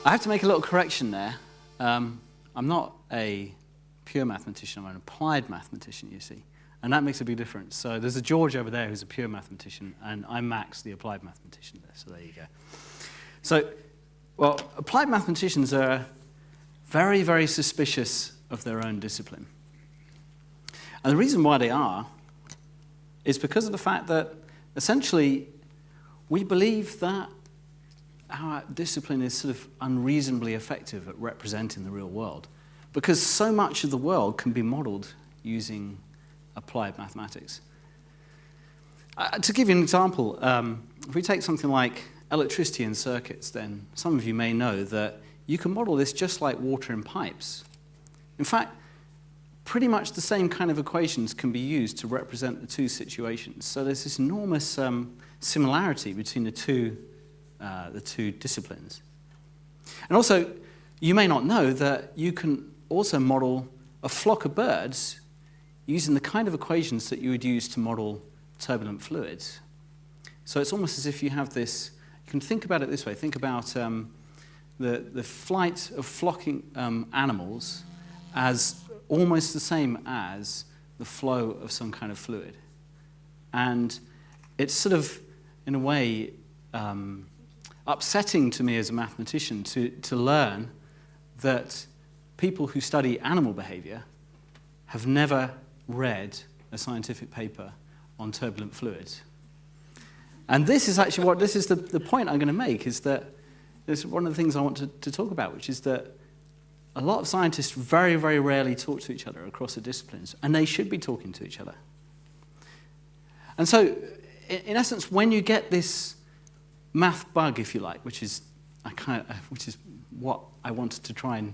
I have to make a little correction there. I'm not a pure mathematician, I'm an applied mathematician, you see. And that makes a big difference. So there's a George over there who's a pure mathematician, and I'm Max, the applied mathematician there, so there you go. So, well, applied mathematicians are very, very suspicious of their own discipline. And the reason why they are is because of the fact that, essentially, we believe that our discipline is sort of unreasonably effective at representing the real world, because so much of the world can be modeled using applied mathematics. To give you an example, if we take something like electricity in circuits, then some of you may know that you can model this just like water in pipes. In fact, pretty much the same kind of equations can be used to represent the two situations. So there's this enormous similarity between the two disciplines. And also, you may not know that you can also model a flock of birds using the kind of equations that you would use to model turbulent fluids. So it's almost as if you have this, you can think about it this way, think about the flight of flocking animals as almost the same as the flow of some kind of fluid. And it's sort of, in a way, upsetting to me as a mathematician to learn that people who study animal behavior have never read a scientific paper on turbulent fluids. And this is actually this is the point I'm going to make, is that this is one of the things I want to talk about, which is that a lot of scientists very, very rarely talk to each other across the disciplines, and they should be talking to each other. And so, in essence, when you get this math bug, if you like, which is what I wanted to try and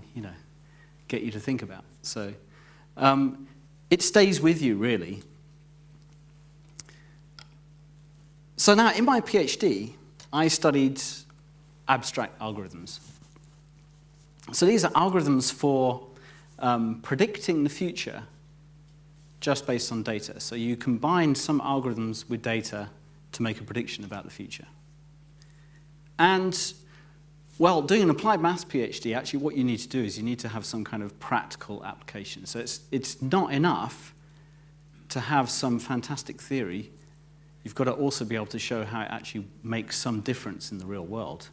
get you to think about. So it stays with you, really. So now, in my PhD, I studied abstract algorithms. So these are algorithms for predicting the future just based on data. So you combine some algorithms with data to make a prediction about the future. And, well, doing an applied maths PhD, actually what you need to do is you need to have some kind of practical application. So it's not enough to have some fantastic theory. You've got to also be able to show how it actually makes some difference in the real world.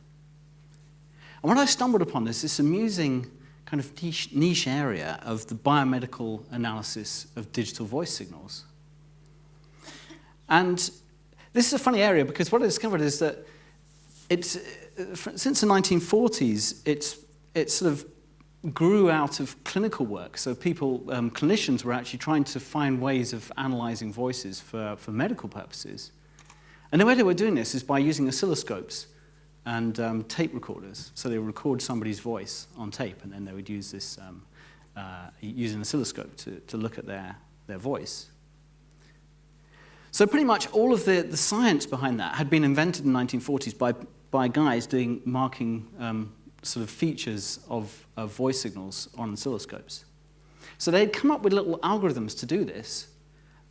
And when I stumbled upon this amusing kind of niche area of the biomedical analysis of digital voice signals. And this is a funny area because what I discovered is that since the 1940s, it sort of grew out of clinical work. So clinicians were actually trying to find ways of analyzing voices for medical purposes. And the way they were doing this is by using oscilloscopes and tape recorders. So they would record somebody's voice on tape, and then they would use this, use an oscilloscope to look at their voice. So pretty much all of the science behind that had been invented in the 1940s by guys marking sort of features of voice signals on oscilloscopes. So they'd come up with little algorithms to do this.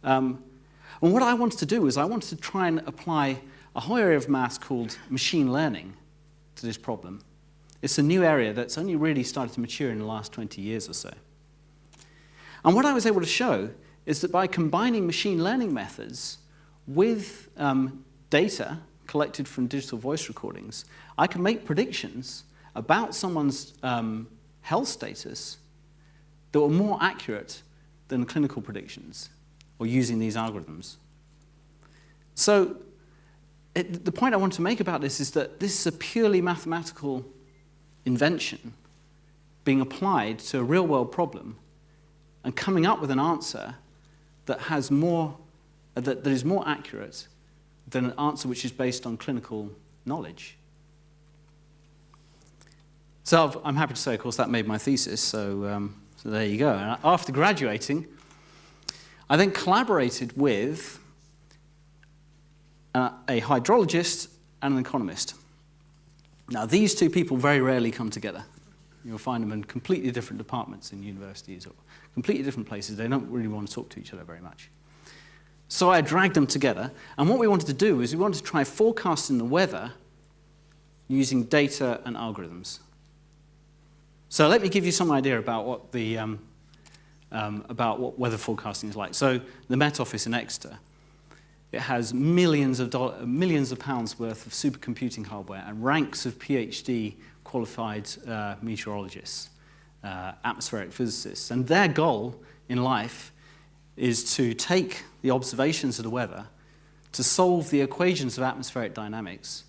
And what I wanted to do was I wanted to try and apply a whole area of maths called machine learning to this problem. It's a new area that's only really started to mature in the last 20 years or so. And what I was able to show is that by combining machine learning methods with data collected from digital voice recordings, I can make predictions about someone's health status that were more accurate than clinical predictions or using these algorithms. So the point I want to make about this is that this is a purely mathematical invention being applied to a real-world problem and coming up with an answer that is more accurate than an answer which is based on clinical knowledge. So I'm happy to say, of course, that made my thesis, so there you go. And after graduating, I then collaborated with a hydrologist and an economist. Now, these two people very rarely come together. You'll find them in completely different departments in universities or completely different places. They don't really want to talk to each other very much. So I dragged them together, and what we wanted to do is we wanted to try forecasting the weather using data and algorithms. So let me give you some idea about what what weather forecasting is like. So the Met Office in Exeter, it has millions of pounds worth of supercomputing hardware and ranks of PhD qualified meteorologists, atmospheric physicists. And their goal in life is to take the observations of the weather, to solve the equations of atmospheric dynamics,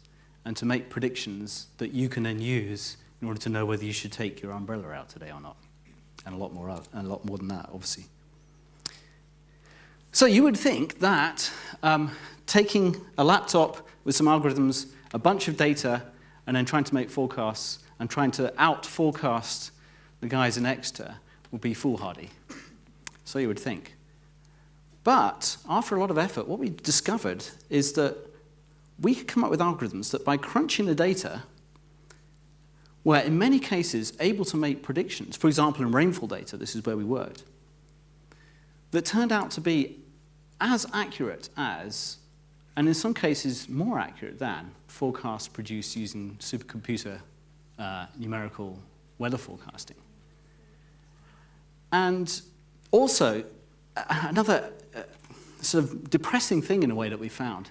and to make predictions that you can then use in order to know whether you should take your umbrella out today or not. And a lot more than that, obviously. So you would think that taking a laptop with some algorithms, a bunch of data, and then trying to make forecasts and trying to out-forecast the guys in Exeter would be foolhardy. So you would think. But after a lot of effort, what we discovered is that we could come up with algorithms that by crunching the data were in many cases able to make predictions. For example, in rainfall data, this is where we worked, that turned out to be as accurate as, and in some cases more accurate than, forecasts produced using supercomputer numerical weather forecasting. And also, another sort of depressing thing in a way that we found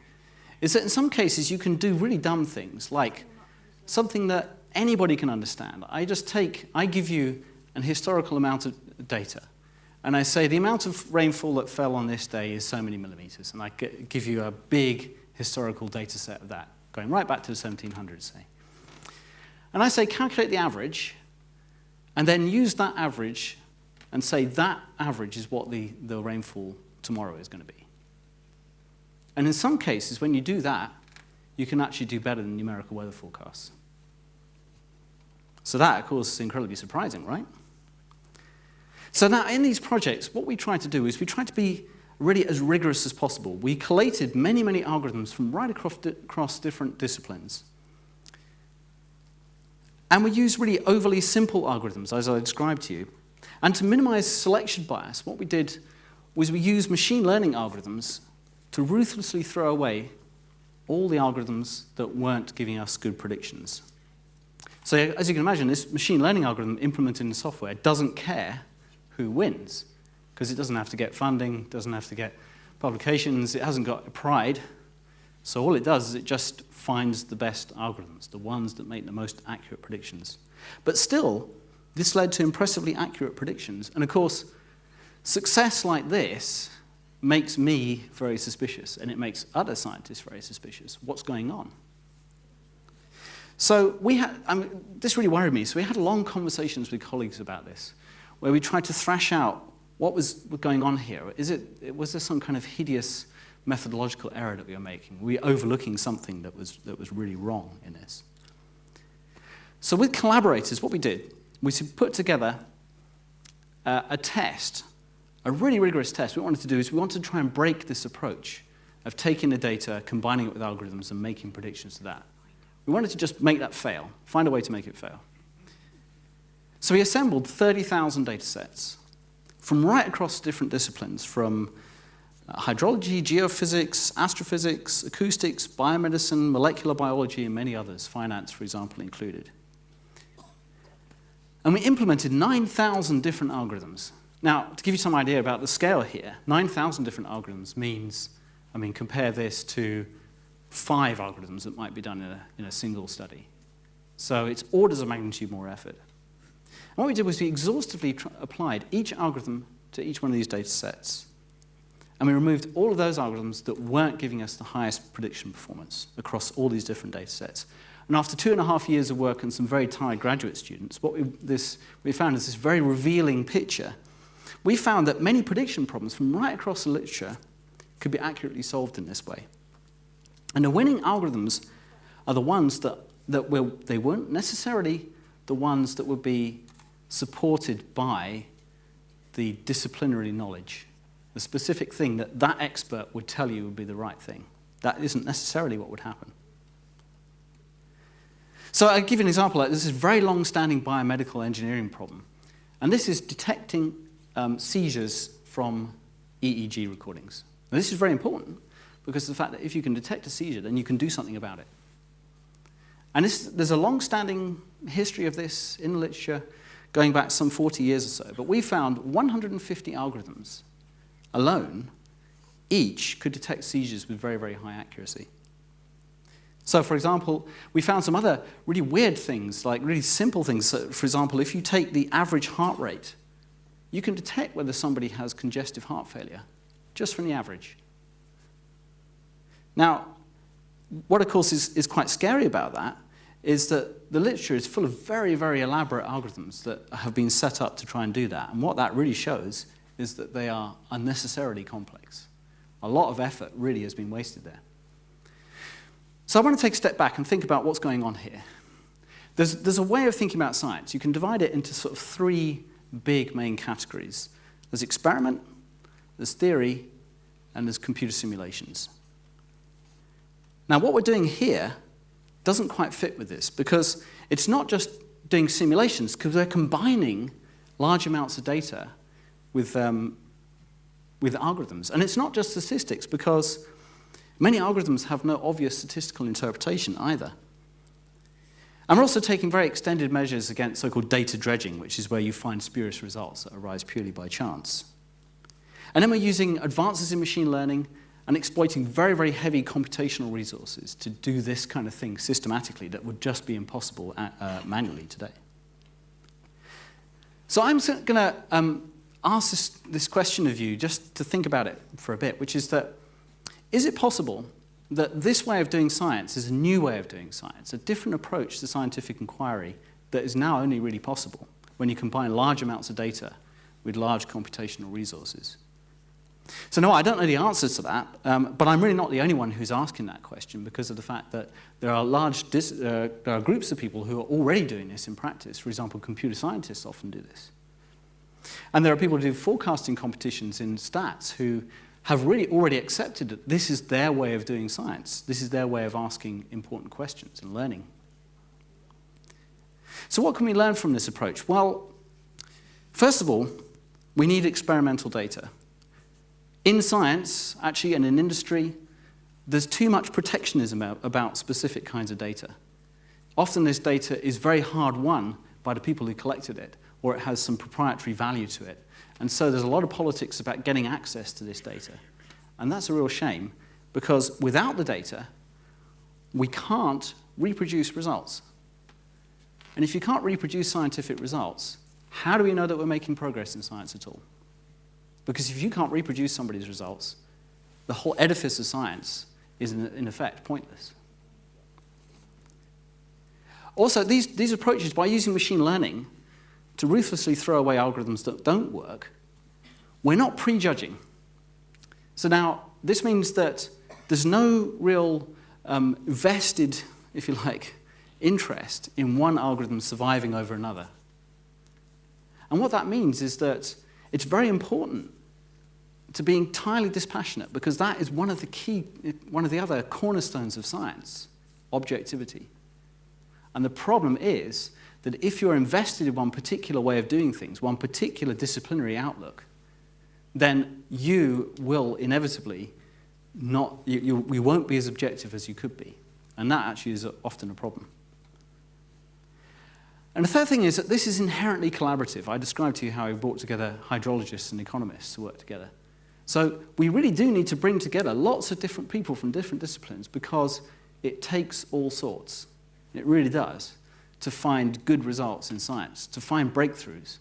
is that in some cases you can do really dumb things, like something that anybody can understand. I give you an historical amount of data, and I say the amount of rainfall that fell on this day is so many millimeters, and I give you a big historical data set of that, going right back to the 1700s, say. And I say calculate the average, and then use that average and say that average is what the rainfall tomorrow is going to be. And in some cases, when you do that, you can actually do better than numerical weather forecasts. So that, of course, is incredibly surprising, right? So now, in these projects, what we try to do is we try to be really as rigorous as possible. We collated many, many algorithms from right across different disciplines. And we use really overly simple algorithms, as I described to you. And to minimize selection bias, what we did was we used machine learning algorithms to ruthlessly throw away all the algorithms that weren't giving us good predictions. So as you can imagine, this machine learning algorithm implemented in the software doesn't care who wins, because it doesn't have to get funding, doesn't have to get publications, it hasn't got pride. So all it does is it just finds the best algorithms, the ones that make the most accurate predictions. But still, this led to impressively accurate predictions. And of course, success like this makes me very suspicious, and it makes other scientists very suspicious. What's going on? So this really worried me. So we had long conversations with colleagues about this, where we tried to thrash out what was going on here. Was there some kind of hideous methodological error that we were making? Were we overlooking something that was really wrong in this? So with collaborators, what we did was we put together a test, a really rigorous test. What we wanted to do is we wanted to try and break this approach of taking the data, combining it with algorithms, and making predictions to that. We wanted to just make that fail, find a way to make it fail. So we assembled 30,000 data sets from right across different disciplines, from hydrology, geophysics, astrophysics, acoustics, biomedicine, molecular biology, and many others, finance, for example, included. And we implemented 9,000 different algorithms. Now, to give you some idea about the scale here, 9,000 different algorithms means, compare this to 5 algorithms that might be done in a single study. So it's orders of magnitude more effort. And what we did was we exhaustively applied each algorithm to each one of these data sets. And we removed all of those algorithms that weren't giving us the highest prediction performance across all these different data sets. And after 2.5 years of work and some very tired graduate students, what we found is this very revealing picture. We found that many prediction problems from right across the literature could be accurately solved in this way. And the winning algorithms are the ones that they weren't necessarily the ones that would be supported by the disciplinary knowledge, the specific thing that expert would tell you would be the right thing. That isn't necessarily what would happen. So I'll give you an example. This is a very long-standing biomedical engineering problem. And this is detecting seizures from Eeg recordings. Now, this is very important because of the fact that if you can detect a seizure, then you can do something about it. And there's a long-standing history of this in the literature. going back some 40 years or so. But we found 150 algorithms alone, each could detect seizures with very, very high accuracy. So, for example, we found some other really weird things, like really simple things. So, for example, if you take the average heart rate, you can detect whether somebody has congestive heart failure, just from the average. Now, what of course is quite scary about that is that the literature is full of very, very elaborate algorithms that have been set up to try and do that. And what that really shows is that they are unnecessarily complex. A lot of effort really has been wasted there. So I want to take a step back and think about what's going on here. There's a way of thinking about science. You can divide it into sort of three big main categories. There's experiment, there's theory, and there's computer simulations. Now, what we're doing here doesn't quite fit with this, because it's not just doing simulations, because we're combining large amounts of data with algorithms. And it's not just statistics, because many algorithms have no obvious statistical interpretation either. And we're also taking very extended measures against so-called data dredging, which is where you find spurious results that arise purely by chance. And then we're using advances in machine learning and exploiting very, very heavy computational resources to do this kind of thing systematically that would just be impossible manually today. So I'm going to ask this question of you just to think about it for a bit, which is that, is it possible that this way of doing science is a new way of doing science, a different approach to scientific inquiry that is now only really possible when you combine large amounts of data with large computational resources? So no, I don't know the answer to that, but I'm really not the only one who's asking that question, because of the fact that there are there are groups of people who are already doing this in practice. For example, computer scientists often do this. And there are people who do forecasting competitions in stats who have really already accepted that this is their way of doing science. This is their way of asking important questions and learning. So what can we learn from this approach? Well, first of all, we need experimental data. In science, actually, and in industry, there's too much protectionism about specific kinds of data. Often this data is very hard won by the people who collected it, or it has some proprietary value to it. And so there's a lot of politics about getting access to this data. And that's a real shame, because without the data, we can't reproduce results. And if you can't reproduce scientific results, how do we know that we're making progress in science at all? Because if you can't reproduce somebody's results, the whole edifice of science is, in effect, pointless. Also, these approaches, by using machine learning to ruthlessly throw away algorithms that don't work, we're not prejudging. So now, this means that there's no real vested, if you like, interest in one algorithm surviving over another. And what that means is that it's very important to be entirely dispassionate, because that is one of the other cornerstones of science, objectivity. And the problem is that if you're invested in one particular way of doing things, one particular disciplinary outlook, then you will inevitably you won't be as objective as you could be. And that actually is often a problem. And the third thing is that this is inherently collaborative. I described to you how I brought together hydrologists and economists to work together. So we really do need to bring together lots of different people from different disciplines, because it takes all sorts. It really does, to find good results in science, to find breakthroughs.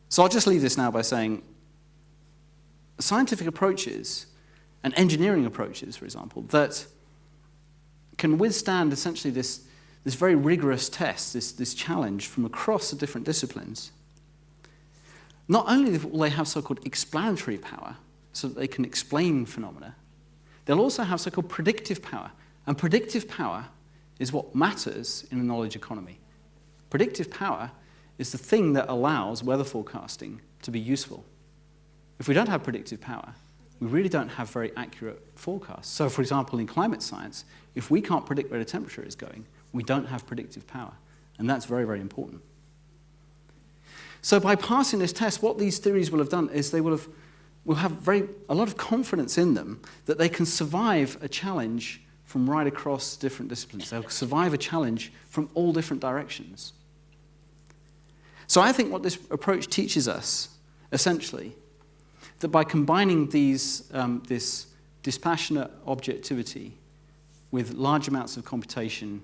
So I'll just leave this now by saying scientific approaches and engineering approaches, for example, that can withstand essentially this very rigorous test, this challenge from across the different disciplines. Not only will they have so-called explanatory power, so that they can explain phenomena, they'll also have so-called predictive power. And predictive power is what matters in a knowledge economy. Predictive power is the thing that allows weather forecasting to be useful. If we don't have predictive power, we really don't have very accurate forecasts. So, for example, in climate science, if we can't predict where the temperature is going, we don't have predictive power. And that's very, very important. So by passing this test, what these theories will have done is they will have a lot of confidence in them that they can survive a challenge from right across different disciplines. They'll survive a challenge from all different directions. So I think what this approach teaches us, essentially, that by combining this dispassionate objectivity with large amounts of computation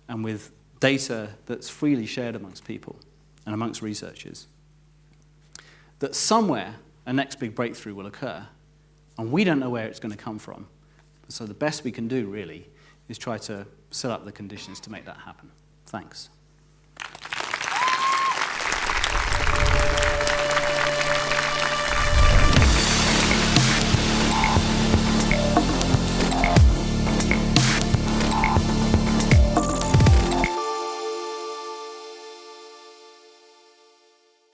and with data that's freely shared amongst people and amongst researchers, that somewhere a next big breakthrough will occur, and we don't know where it's going to come from. So the best we can do, really, is try to set up the conditions to make that happen. Thanks.